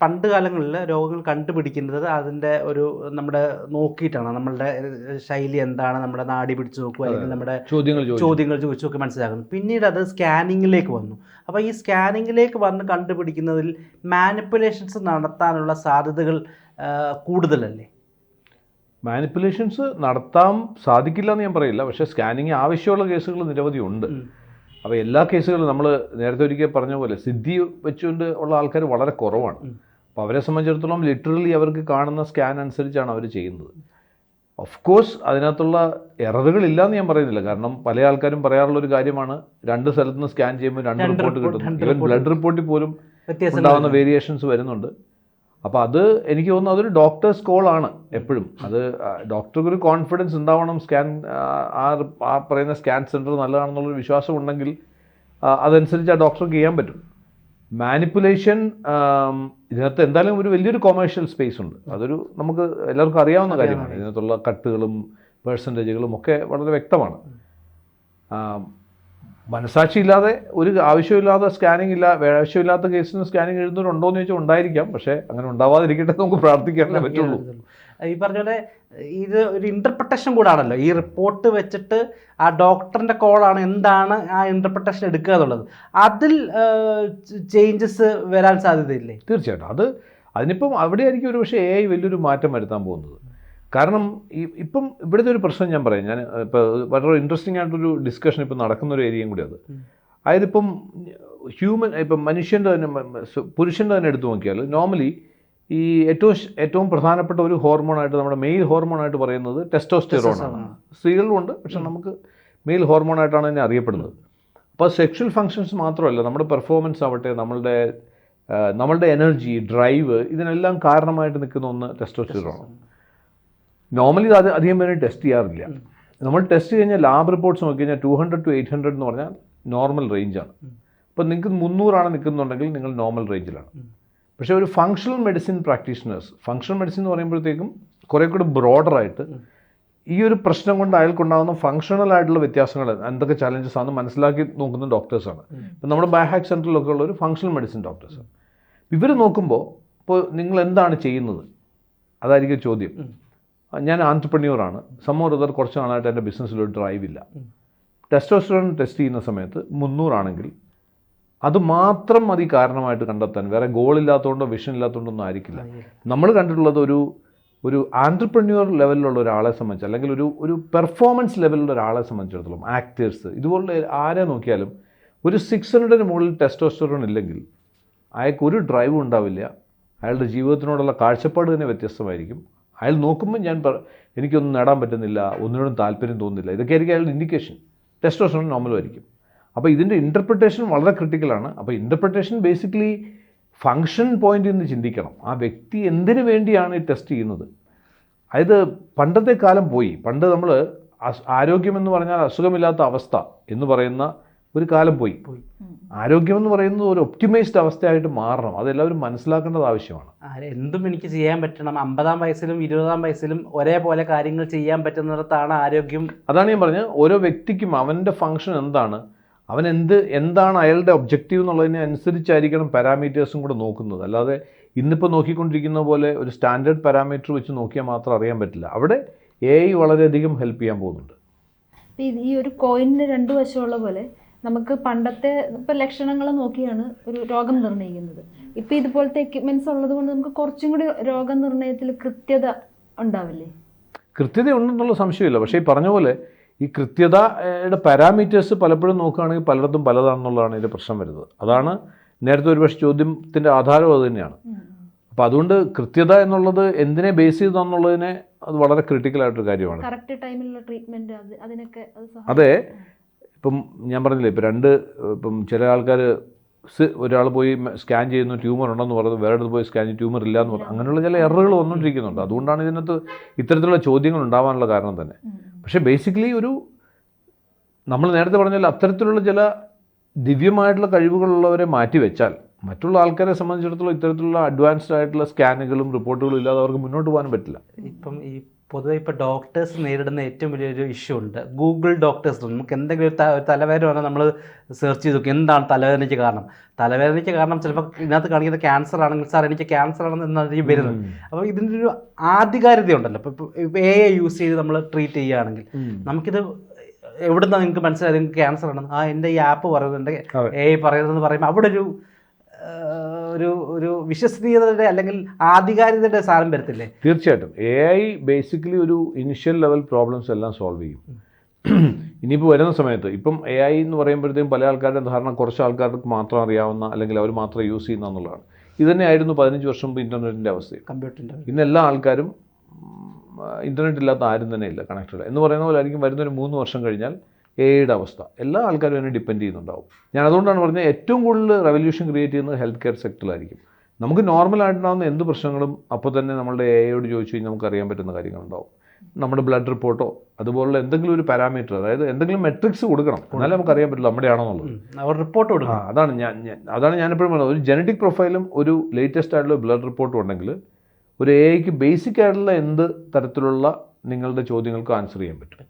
പണ്ട് കാലങ്ങളിൽ രോഗങ്ങൾ കണ്ടുപിടിക്കുന്നത് അതിൻ്റെ ഒരു നമ്മുടെ നോക്കിയിട്ടാണ്, നമ്മളുടെ ശൈലി എന്താണ്, നമ്മുടെ നാടി പിടിച്ച് നോക്കുക, അല്ലെങ്കിൽ നമ്മുടെ ചോദ്യങ്ങൾ ചോദിച്ചു നോക്കി മനസ്സിലാക്കുന്നു. പിന്നീട് അത് സ്കാനിങ്ങിലേക്ക് വന്നു. അപ്പോൾ ഈ സ്കാനിങ്ങിലേക്ക് വന്ന് കണ്ടുപിടിക്കുന്നതിൽ മാനിപ്പുലേഷൻസ് നടത്താനുള്ള സാധ്യതകൾ കൂടുതലല്ലേ? മാനിപ്പുലേഷൻസ് നടത്താൻ സാധിക്കില്ല എന്ന് ഞാൻ പറയില്ല, പക്ഷേ സ്കാനിങ് ആവശ്യമുള്ള കേസുകൾ നിരവധി ഉണ്ട്. അപ്പോൾ എല്ലാ കേസുകളും നമ്മൾ നേരത്തെ ഒരിക്കൽ പറഞ്ഞ പോലെ സിദ്ധി വെച്ചുകൊണ്ട് ഉള്ള ആൾക്കാർ വളരെ കുറവാണ്. അപ്പോൾ അവരെ സംബന്ധിച്ചിടത്തോളം ലിറ്ററലി അവർക്ക് കാണുന്ന സ്കാൻ അനുസരിച്ചാണ് അവർ ചെയ്യുന്നത്. ഓഫ് കോഴ്സ് അതിനകത്തുള്ള എററുകളില്ല എന്ന് ഞാൻ പറയുന്നില്ല. കാരണം പല ആൾക്കാരും പറയാറുള്ളൊരു കാര്യമാണ്, 2 സ്ഥലത്ത് നിന്ന് സ്കാൻ ചെയ്യുമ്പോൾ 2 റിപ്പോർട്ട് കിട്ടുന്നു. ഈവൻ ബ്ലഡ് റിപ്പോർട്ടിൽ പോലും ഉണ്ടാകുന്ന വേരിയേഷൻസ് വരുന്നുണ്ട്. അപ്പോൾ അത് എനിക്ക് തോന്നുന്നു അതൊരു ഡോക്ടേഴ്സ് കോളാണ് എപ്പോഴും. അത് ഡോക്ടർക്ക് ഒരു കോൺഫിഡൻസ് ഉണ്ടാവണം, സ്കാൻ ആ പറയുന്ന സ്കാൻ സെൻറ്റർ നല്ലതാണെന്നുള്ളൊരു വിശ്വാസം ഉണ്ടെങ്കിൽ അതനുസരിച്ച് ആ ഡോക്ടർക്ക് ചെയ്യാൻ പറ്റും. മാനിപ്പുലേഷൻ ഇതിനകത്ത് എന്തായാലും ഒരു വലിയൊരു കൊമേഴ്ഷ്യൽ സ്പേസ് ഉണ്ട്. അതൊരു നമുക്ക് എല്ലാവർക്കും അറിയാവുന്ന കാര്യമാണ്. ഇതിനകത്തുള്ള കട്ടുകളും പെർസെൻറ്റേജുകളും ഒക്കെ വളരെ വ്യക്തമാണ്. മനസാക്ഷിയില്ലാതെ ഒരു ആവശ്യമില്ലാതെ സ്കാനിങ് ആവശ്യമില്ലാത്ത കേസിന് സ്കാനിങ് എഴുതുന്നവരുണ്ടോ എന്ന് ചോദിച്ചാൽ ഉണ്ടായിരിക്കാം. പക്ഷേ അങ്ങനെ ഉണ്ടാവാതിരിക്കട്ടെ നമുക്ക് പ്രാർത്ഥിക്കാനേ പറ്റുള്ളൂ. ഈ പറഞ്ഞ പോലെ ഇത് ഒരു ഇൻ്റർപ്രിട്ടേഷൻ കൂടാണല്ലോ. ഈ റിപ്പോർട്ട് വെച്ചിട്ട് ആ ഡോക്ടറിൻ്റെ കോളാണ് എന്താണ് ആ ഇൻ്റർപ്രിട്ടേഷൻ എടുക്കുക എന്നുള്ളത്. അതിൽ ചേഞ്ചസ് വരാൻ സാധ്യതയില്ലേ? തീർച്ചയായിട്ടും. അതിനിപ്പം അവിടെയായിരിക്കും ഒരു പക്ഷേ AI വലിയൊരു മാറ്റം വരുത്താൻ പോകുന്നത്. കാരണം ഇപ്പം ഇവിടുത്തെ ഒരു പ്രശ്നം ഞാൻ പറയാം. ഞാൻ ഇപ്പോൾ വളരെ ഇൻട്രസ്റ്റിംഗ് ആയിട്ടൊരു ഡിസ്കഷൻ ഇപ്പം നടക്കുന്നൊരു ഏരിയയും കൂടി അത്. അതായത് ഇപ്പം ഇപ്പം മനുഷ്യൻ്റെ തന്നെ പുരുഷൻ്റെ തന്നെ എടുത്തു നോക്കിയാൽ നോർമലി ഈ ഏറ്റവും പ്രധാനപ്പെട്ട ഒരു ഹോർമോണായിട്ട് നമ്മുടെ മെയിൽ ഹോർമോണായിട്ട് പറയുന്നത് ടെസ്റ്റോസ്റ്റിറോണാണ്. സ്ത്രീകളിലുണ്ട്, പക്ഷെ നമുക്ക് മെയിൽ ഹോർമോണായിട്ടാണ് തന്നെ അറിയപ്പെടുന്നത്. അപ്പോൾ സെക്ഷൽ ഫങ്ഷൻസ് മാത്രമല്ല, നമ്മുടെ പെർഫോമൻസ് ആവട്ടെ, നമ്മളുടെ എനർജി, ഡ്രൈവ്, ഇതിനെല്ലാം കാരണമായിട്ട് നിൽക്കുന്ന ഒന്ന് ടെസ്റ്റോസ്റ്റിറോണാണ്. നോർമലി അത് അധികം പേര് ടെസ്റ്റ് ചെയ്യാറില്ല. നമ്മൾ ടെസ്റ്റ് കഴിഞ്ഞാൽ ലാബ് റിപ്പോർട്ട്സ് നോക്കി കഴിഞ്ഞാൽ 200 to 800 എന്ന് പറഞ്ഞാൽ നോർമൽ റേഞ്ചാണ്. അപ്പോൾ നിങ്ങൾക്ക് 300 നിൽക്കുന്നുണ്ടെങ്കിൽ നിങ്ങൾ നോർമൽ റേഞ്ചിലാണ്. പക്ഷേ ഒരു functional medicine practitioners, functional medicine എന്ന് പറയുമ്പോഴത്തേക്കും കുറേ കൂടി ബ്രോഡറായിട്ട് ഈ ഒരു പ്രശ്നം കൊണ്ട് അയാൾക്കുണ്ടാകുന്ന ഫങ്ഷണൽ ആയിട്ടുള്ള വ്യത്യാസങ്ങൾ എന്തൊക്കെ ചലഞ്ചസ് ആണെന്ന് മനസ്സിലാക്കി നോക്കുന്ന ഡോക്ടേഴ്സാണ്. ഇപ്പം നമ്മുടെ ബയോഹാക്ക് സെൻറ്ററിലൊക്കെ ഉള്ള ഒരു ഫങ്ഷണൽ മെഡിസിൻ ഡോക്ടേഴ്സാണ്. ഇവർ നോക്കുമ്പോൾ ഇപ്പോൾ നിങ്ങൾ എന്താണ് ചെയ്യുന്നത് അതായിരിക്കും ചോദ്യം. ഞാൻ ആൻട്രപ്രന്യൂറാണ്, സമ്മോർ കുറച്ച് നാളായിട്ട് എൻ്റെ ബിസിനസ്സിലൊരു ഡ്രൈവ് ഇല്ല. ടെസ്റ്റോസ്റ്ററോൺ ടെസ്റ്റ് ചെയ്യുന്ന സമയത്ത് 300 ആണെങ്കിൽ അത് മാത്രം മതി കാരണമായിട്ട് കണ്ടെത്താൻ. വേറെ ഗോളില്ലാത്തതുകൊണ്ടോ വിഷൻ ഇല്ലാത്തതുകൊണ്ടൊന്നും ആയിരിക്കില്ല. നമ്മൾ കണ്ടിട്ടുള്ളത് ഒരു ആൻട്രപ്രന്യൂർ ലെവലിലുള്ള ഒരാളെ സംബന്ധിച്ച്, അല്ലെങ്കിൽ ഒരു പെർഫോമൻസ് ലെവലിലുള്ള ഒരാളെ സംബന്ധിച്ചിടത്തോളം, ആക്ടേഴ്സ്, ഇതുപോലുള്ള ആരെ നോക്കിയാലും ഒരു 600 മുകളിൽ ടെസ്റ്റോസ്റ്ററോൺ ഇല്ലെങ്കിൽ അയാൾക്ക് ഒരു ഡ്രൈവും ഉണ്ടാവില്ല. അയാളുടെ ജീവിതത്തിനോടുള്ള കാഴ്ചപ്പാട് തന്നെ വ്യത്യസ്തമായിരിക്കും. അയാൾ നോക്കുമ്പോൾ എനിക്കൊന്നും നേടാൻ പറ്റുന്നില്ല, ഒന്നിനോടും താല്പര്യം തോന്നുന്നില്ല, ഇതൊക്കെ ആയിരിക്കും അയാളുടെ ഇൻഡിക്കേഷൻ. ടെസ്റ്റോസ്റ്ററോൺ നോർമലുമായിരിക്കും. അപ്പോൾ ഇതിൻ്റെ ഇൻ്റർപ്രിട്ടേഷൻ വളരെ ക്രിട്ടിക്കലാണ്. അപ്പോൾ ഇൻ്റർപ്രിട്ടേഷൻ ബേസിക്കലി ഫങ്ഷൻ പോയിന്റിൽ നിന്ന് ചിന്തിക്കണം. ആ വ്യക്തി എന്തിനു വേണ്ടിയാണ് ഈ ടെസ്റ്റ് ചെയ്യുന്നത്? അതായത് പണ്ടത്തെ കാലം പോയി. പണ്ട് നമ്മൾ ആരോഗ്യമെന്ന് പറഞ്ഞാൽ അസുഖമില്ലാത്ത അവസ്ഥ എന്ന് പറയുന്ന ഒരു കാലം പോയി. ആരോഗ്യമെന്ന് പറയുന്നത് ഒരു ഒപ്റ്റിമൈസ്ഡ് അവസ്ഥയായിട്ട് മാറണം. അതെല്ലാവരും മനസ്സിലാക്കേണ്ടത് ആവശ്യമാണ്. എന്തും എനിക്ക് ചെയ്യാൻ പറ്റണം, 50-ാം വയസ്സിലും 20-ാം വയസ്സിലും ഒരേപോലെ കാര്യങ്ങൾ ചെയ്യാൻ പറ്റുന്നിടത്താണ് ആരോഗ്യം. അതാണ് ഞാൻ പറഞ്ഞത്, ഓരോ വ്യക്തിക്കും അവൻ്റെ ഫങ്ഷൻ എന്താണ്, അവൻ എന്താണ് അയാളുടെ ഒബ്ജക്റ്റീവ് എന്നുള്ളതിനെ അനുസരിച്ചായിരിക്കണം പാരാമീറ്റേഴ്സും കൂടെ നോക്കുന്നത്. അല്ലാതെ ഇന്നിപ്പോൾ നോക്കിക്കൊണ്ടിരിക്കുന്ന പോലെ ഒരു സ്റ്റാൻഡേർഡ് പാരാമീറ്റർ വെച്ച് നോക്കിയാൽ മാത്രം അറിയാൻ പറ്റില്ല. അവിടെ AI വളരെയധികം ഹെൽപ്പ് ചെയ്യാൻ പോകുന്നുണ്ട്. ഈ ഒരു കോയിനിന് 2 വശമുള്ള പോലെ നമുക്ക് പണ്ടത്തെ ഇപ്പോൾ ലക്ഷണങ്ങൾ നോക്കിയാണ് ഒരു രോഗം നിർണ്ണയിക്കുന്നത്. ഇപ്പോൾ ഇതുപോലത്തെ എക്യുപ്മെൻറ്റ്സ് ഉള്ളത് കൊണ്ട് നമുക്ക് കുറച്ചും കൂടി രോഗനിർണ്ണയത്തിൽ കൃത്യത ഉണ്ടാവില്ലേ? കൃത്യത ഉണ്ടെന്നുള്ള സംശയമില്ല. പക്ഷേ ഈ പറഞ്ഞ പോലെ ഈ കൃത്യതയുടെ പാരാമീറ്റേഴ്സ് പലപ്പോഴും നോക്കുകയാണെങ്കിൽ പലയിടത്തും പലതാണെന്നുള്ളതാണ് ഇതിൻ്റെ പ്രശ്നം വരുന്നത്. അതാണ് നേരത്തെ ഒരുപക്ഷെ ചോദ്യത്തിൻ്റെ ആധാരം അത് തന്നെയാണ്. അപ്പോൾ അതുകൊണ്ട് കൃത്യത എന്നുള്ളത് എന്തിനെ ബേസ് ചെയ്തെന്നുള്ളതിനെ അത് വളരെ ക്രിട്ടിക്കലായിട്ടൊരു കാര്യമാണ്. കറക്റ്റ് ടൈമിലുള്ള ട്രീറ്റ്മെൻറ്റ് അതിനൊക്കെ അതെ. ഇപ്പം ഞാൻ പറഞ്ഞില്ലേ, ഇപ്പം ചില ആൾക്കാർ ഒരാൾ പോയി സ്കാൻ ചെയ്യുന്നു, ട്യൂമർ ഉണ്ടെന്ന് പറയുന്നത്, വേറെ അടുത്ത് പോയി സ്കാൻ ചെയ്യും ട്യൂമർ ഇല്ല എന്ന് പറഞ്ഞു. അങ്ങനെയുള്ള ചില എററുകൾ വന്നുകൊണ്ടിരിക്കുന്നുണ്ട്. അതുകൊണ്ടാണ് ഇതിനകത്ത് ഇത്തരത്തിലുള്ള ചോദ്യങ്ങൾ ഉണ്ടാവാനുള്ള കാരണം തന്നെ. പക്ഷേ ബേസിക്കലി നമ്മൾ നേരത്തെ പറഞ്ഞാൽ അത്തരത്തിലുള്ള ചില ദിവ്യമായിട്ടുള്ള കഴിവുകളുള്ളവരെ മാറ്റിവെച്ചാൽ മറ്റുള്ള ആൾക്കാരെ സംബന്ധിച്ചിടത്തോളം ഇത്തരത്തിലുള്ള അഡ്വാൻസ്ഡ് ആയിട്ടുള്ള സ്കാനുകളും റിപ്പോർട്ടുകളും ഇല്ലാതെ അവർക്ക് മുന്നോട്ട് പോകാനും പറ്റില്ല. ഇപ്പം ഈ പൊതുവെ ഇപ്പോൾ ഡോക്ടേഴ്സ് നേരിടുന്ന ഏറ്റവും വലിയൊരു ഇഷ്യൂ ഉണ്ട്. ഗൂഗിൾ ഡോക്ടേഴ്സ്, നമുക്ക് എന്തെങ്കിലും ഒരു ഒരു തലവേദന വന്നാൽ നമ്മൾ സെർച്ച് ചെയ്ത് നോക്കും എന്താണ് തലവേദനയ്ക്ക് കാരണം. തലവേദനയ്ക്ക് കാരണം ചിലപ്പോൾ ഇതിനകത്ത് കാണിക്കുന്ന ക്യാൻസർ ആണെങ്കിൽ സാർ എനിക്ക് ക്യാൻസർ ആണെന്ന് എന്നായിരിക്കും വരുന്നത്. അപ്പോൾ ഇതിൻ്റെ ഒരു ആധികാരികത ഉണ്ടല്ലോ. ഇപ്പോൾ AI യൂസ് ചെയ്ത് നമ്മൾ ട്രീറ്റ് ചെയ്യുകയാണെങ്കിൽ നമുക്കിത് എവിടുന്നാണ് നിങ്ങൾക്ക് മനസ്സിലായത് നിങ്ങൾക്ക് ക്യാൻസർ ആണെന്ന്? എൻ്റെ ഈ ആപ്പ് പറയുന്നുണ്ട്, AI പറയുന്നതെന്ന് പറയുമ്പോൾ അവിടെ ഒരു വിശ്വസനീയതയുടെ അല്ലെങ്കിൽ ആധികാരികതയുടെ സാധനം വരത്തില്ലേ? തീർച്ചയായിട്ടും. AI ബേസിക്കലി ഒരു ഇനിഷ്യൽ ലെവൽ പ്രോബ്ലംസ് എല്ലാം സോൾവ് ചെയ്യും. ഇനിയിപ്പോൾ വരുന്ന സമയത്ത് ഇപ്പം AI എന്ന് പറയുമ്പോഴത്തേക്കും പല ആൾക്കാരുടെ ധാരണ കുറച്ച് ആൾക്കാർക്ക് മാത്രം അറിയാവുന്ന അല്ലെങ്കിൽ അവർ മാത്രം യൂസ് ചെയ്യുന്ന എന്നുള്ളതാണ്. ഇത് തന്നെയായിരുന്നു 15 വർഷം മുമ്പ് ഇൻ്റർനെറ്റിൻ്റെ അവസ്ഥയും. കമ്പ്യൂട്ടറിൻ്റെ ഇന്ന് എല്ലാ ആൾക്കാരും ഇൻ്റർനെറ്റ് ഇല്ലാത്ത ആരും തന്നെ ഇല്ല, കണക്റ്റഡ് എന്ന് പറയുന്ന പോലെ ആയിരിക്കും വരുന്നൊരു 3 വർഷം കഴിഞ്ഞാൽ AI അവസ്ഥ. എല്ലാ ആൾക്കാരും അതിനെ ഡിപ്പെൻഡ് ചെയ്യുന്നുണ്ടാവും. ഞാൻ അതുകൊണ്ടാണ് പറഞ്ഞത് ഏറ്റവും കൂടുതൽ റെവല്യൂഷൻ ക്രിയേറ്റ് ചെയ്യുന്നത് ഹെൽത്ത് കെയർ സെക്ടറിലായിരിക്കും. നമുക്ക് നോർമലായിട്ടുണ്ടാകുന്ന എന്ത് പ്രശ്നങ്ങളും അപ്പോൾ തന്നെ നമ്മളുടെ AIയോട് ചോദിച്ചു കഴിഞ്ഞാൽ നമുക്ക് അറിയാൻ പറ്റുന്ന കാര്യങ്ങളുണ്ടാവും. നമ്മുടെ ബ്ലഡ് റിപ്പോർട്ടോ അതുപോലുള്ള എന്തെങ്കിലും ഒരു പാരാമീറ്റർ, അതായത് എന്തെങ്കിലും മെട്രിക്സ് കൊടുക്കണം, എന്നാലേ നമുക്ക് അറിയാൻ പറ്റില്ല നമ്മുടെ ആണെന്നുള്ളത്. റിപ്പോർട്ട് കൊടുക്കണം. അതാണ് ഞാനെപ്പോഴും പറയുന്നത്. ഒരു ജനറ്റിക് പ്രൊഫൈലും ഒരു ലേറ്റസ്റ്റ് ആയിട്ടുള്ള ബ്ലഡ് റിപ്പോർട്ടും ഉണ്ടെങ്കിൽ ഒരു AIക്ക് ബേസിക് ആയിട്ടുള്ള എന്ത് തരത്തിലുള്ള നിങ്ങളുടെ ചോദ്യങ്ങൾക്ക് ആൻസർ ചെയ്യാൻ പറ്റും.